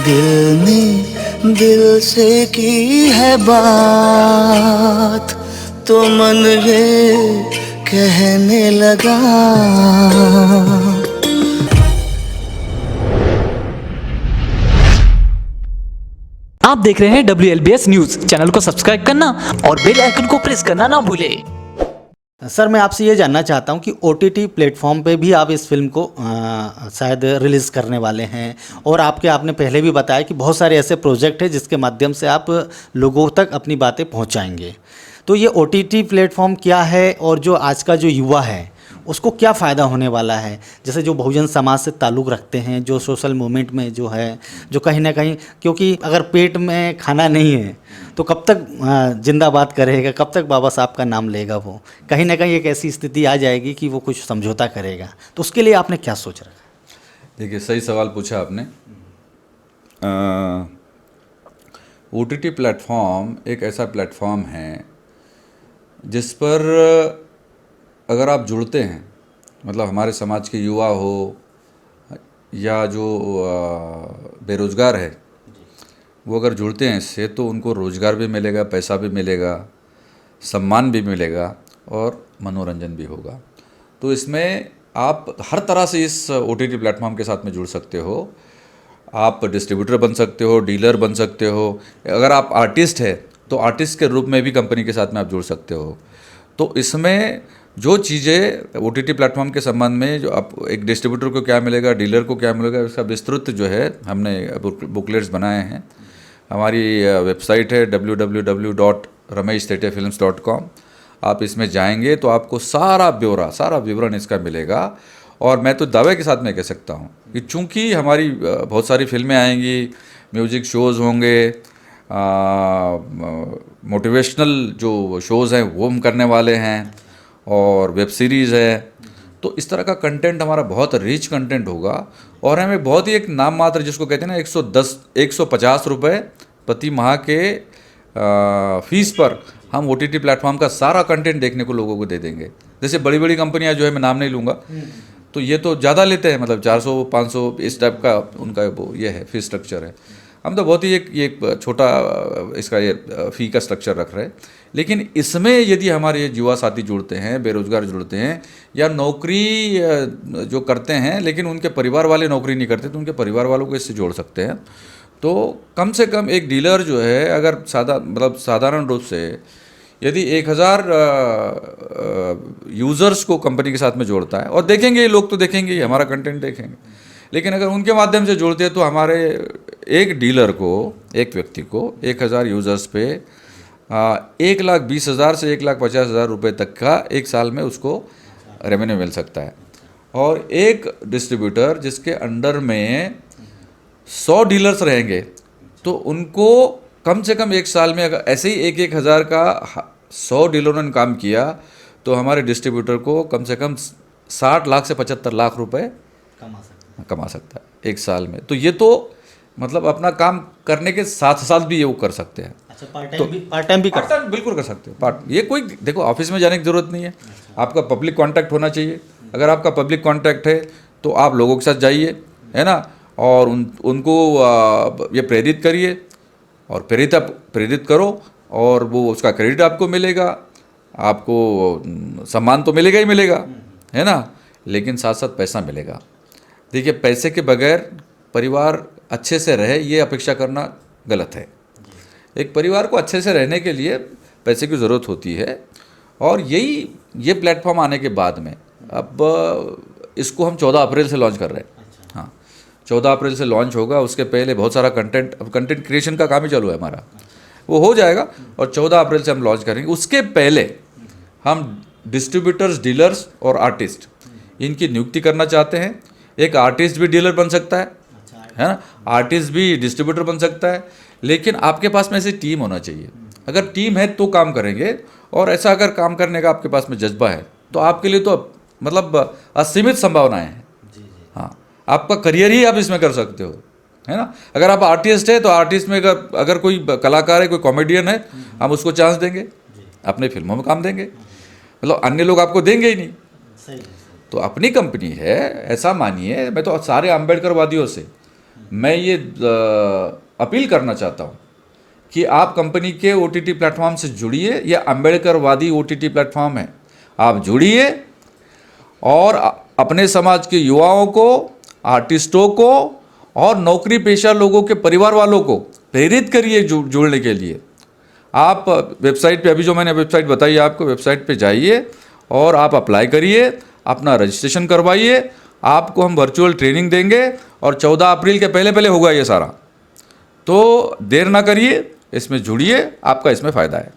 दिल ने दिल से की है बात, तो मन ये कहने लगा। आप देख रहे हैं WLBS न्यूज। चैनल को सब्सक्राइब करना और बेल आइकन को प्रेस करना ना भूलें। सर, मैं आपसे ये जानना चाहता हूँ कि OTT प्लेटफॉर्म पे भी आप इस फिल्म को शायद रिलीज़ करने वाले हैं, और आपने पहले भी बताया कि बहुत सारे ऐसे प्रोजेक्ट हैं जिसके माध्यम से आप लोगों तक अपनी बातें पहुँचाएंगे। तो ये OTT प्लेटफॉर्म क्या है, और जो आज का जो युवा है उसको क्या फ़ायदा होने वाला है? जैसे जो बहुजन समाज से ताल्लुक़ रखते हैं, जो सोशल मूवमेंट में जो है, जो कहीं ना कहीं, क्योंकि अगर पेट में खाना नहीं है तो कब तक जिंदाबाद करेगा, कब तक बाबा साहब का नाम लेगा? वो कहीं ना कहीं एक ऐसी स्थिति आ जाएगी कि वो कुछ समझौता करेगा। तो उसके लिए आपने क्या सोच रखा? देखिए, सही सवाल पूछा आपने। OTT प्लेटफॉर्म एक ऐसा प्लेटफॉर्म है जिस पर अगर आप जुड़ते हैं, मतलब हमारे समाज के युवा हो या जो बेरोज़गार है, वो अगर जुड़ते हैं इससे, तो उनको रोज़गार भी मिलेगा, पैसा भी मिलेगा, सम्मान भी मिलेगा और मनोरंजन भी होगा। तो इसमें आप हर तरह से इस OTT प्लेटफॉर्म के साथ में जुड़ सकते हो। आप डिस्ट्रीब्यूटर बन सकते हो, डीलर बन सकते हो। अगर आप आर्टिस्ट है तो आर्टिस्ट के रूप में भी कंपनी के साथ में आप जुड़ सकते हो। तो इसमें जो चीज़ें OTT प्लेटफॉर्म के संबंध में, जो आप एक डिस्ट्रीब्यूटर को क्या मिलेगा, डीलर को क्या मिलेगा, इसका विस्तृत जो है हमने बुकलेट्स बनाए हैं। हमारी वेबसाइट है www.rameshtetefilms.com। आप इसमें जाएंगे तो आपको सारा ब्यौरा, सारा विवरण इसका मिलेगा। और मैं तो दावे के साथ में कह सकता हूँ कि चूँकि हमारी बहुत सारी फिल्में आएंगी, म्यूज़िक शोज़ होंगे, मोटिवेशनल जो शोज़ हैं वो हम करने वाले हैं, और वेब सीरीज़ है, तो इस तरह का कंटेंट हमारा बहुत रिच कंटेंट होगा। और हमें बहुत ही एक नाम मात्र, जिसको कहते हैं ना, 150 रुपये प्रति माह के फीस पर हम OTT प्लेटफॉर्म का सारा कंटेंट देखने को लोगों को दे देंगे। जैसे बड़ी बड़ी कंपनियां जो है, मैं नाम नहीं लूँगा, तो ये तो ज़्यादा लेते हैं, मतलब 400-500 इस टाइप का उनका वो ये है फीस स्ट्रक्चर है। हम तो बहुत ही एक छोटा इसका ये फ़ी का स्ट्रक्चर रख रहे हैं। लेकिन इसमें यदि हमारे युवा साथी जुड़ते हैं, बेरोज़गार जुड़ते हैं, या नौकरी जो करते हैं लेकिन उनके परिवार वाले नौकरी नहीं करते, तो उनके परिवार वालों को इससे जोड़ सकते हैं। तो कम से कम एक डीलर जो है, अगर साधारण रूप से यदि 1000 यूज़र्स को कंपनी के साथ में जोड़ता है, और देखेंगे ये लोग, तो देखेंगे ही, हमारा कंटेंट देखेंगे, लेकिन अगर उनके माध्यम से जोड़ते हैं तो हमारे एक डीलर को, एक व्यक्ति को 1000 यूज़र्स पे 1,20,000 से 1,50,000 रुपये तक का एक साल में उसको रेवेन्यू मिल सकता है। और एक डिस्ट्रीब्यूटर जिसके अंडर में 100 डीलर्स रहेंगे, तो उनको कम से कम एक साल में, अगर ऐसे ही 1,000 का 100 डीलरों ने काम किया, तो हमारे डिस्ट्रीब्यूटर को कम से कम 60 लाख से 75 लाख रुपए कमा सकता है एक साल में। तो ये तो मतलब अपना काम करने के साथ साथ भी ये वो कर सकते हैं। अच्छा, पार्ट टाइम भी बिल्कुल कर सकते हो। ये कोई, देखो, ऑफिस में जाने की ज़रूरत नहीं है, आपका पब्लिक कांटेक्ट होना चाहिए। अगर आपका पब्लिक कांटेक्ट है तो आप लोगों के साथ जाइए, है ना, और उनको ये प्रेरित करिए, और प्रेरित करो, और वो उसका क्रेडिट आपको मिलेगा, आपको सम्मान तो मिलेगा ही मिलेगा, है ना, लेकिन साथ साथ पैसा मिलेगा। देखिए, पैसे के बगैर परिवार अच्छे से रहे, ये अपेक्षा करना गलत है। एक परिवार को अच्छे से रहने के लिए पैसे की ज़रूरत होती है, और ये प्लेटफॉर्म आने के बाद में, अब इसको हम 14 अप्रैल से लॉन्च कर रहे हैं। हाँ, 14 अप्रैल से लॉन्च होगा। उसके पहले बहुत सारा कंटेंट क्रिएशन का काम ही चालू है हमारा, वो हो जाएगा, और 14 अप्रैल से हम लॉन्च करेंगे। उसके पहले हम डिस्ट्रीब्यूटर्स, डीलर्स और आर्टिस्ट, इनकी नियुक्ति करना चाहते हैं। एक आर्टिस्ट भी डीलर बन सकता है ना, आर्टिस्ट भी डिस्ट्रीब्यूटर बन सकता है, लेकिन आपके पास में ऐसी टीम होना चाहिए। अगर टीम है तो काम करेंगे, और ऐसा अगर काम करने का आपके पास में जज्बा है, तो आपके लिए तो मतलब असीमित संभावनाएं हैं। हाँ, आपका करियर ही आप इसमें कर सकते हो, है ना। अगर आप आर्टिस्ट है तो आर्टिस्ट में अगर कोई कलाकार है, कोई कॉमेडियन है, हम उसको चांस देंगे, अपने फिल्मों में काम देंगे, मतलब अन्य लोग आपको देंगे ही नहीं। तो अपनी कंपनी है, ऐसा मानिए। मैं तो सारे अम्बेडकरवादियों से मैं ये अपील करना चाहता हूँ कि आप कंपनी के OTT प्लेटफॉर्म से जुड़िए। ये अम्बेडकरवादी OTT प्लेटफॉर्म है, आप जुड़िए और अपने समाज के युवाओं को, आर्टिस्टों को और नौकरी पेशा लोगों के परिवार वालों को प्रेरित करिए जुड़ने के लिए। आप वेबसाइट पे, अभी जो मैंने वेबसाइट बताई आपको, वेबसाइट पे जाइए और आप अप्लाई करिए, अपना रजिस्ट्रेशन करवाइए। आपको हम वर्चुअल ट्रेनिंग देंगे और 14 अप्रैल के पहले पहले होगा ये सारा। तो देर ना करिए, इसमें जुड़िए, आपका इसमें फ़ायदा है।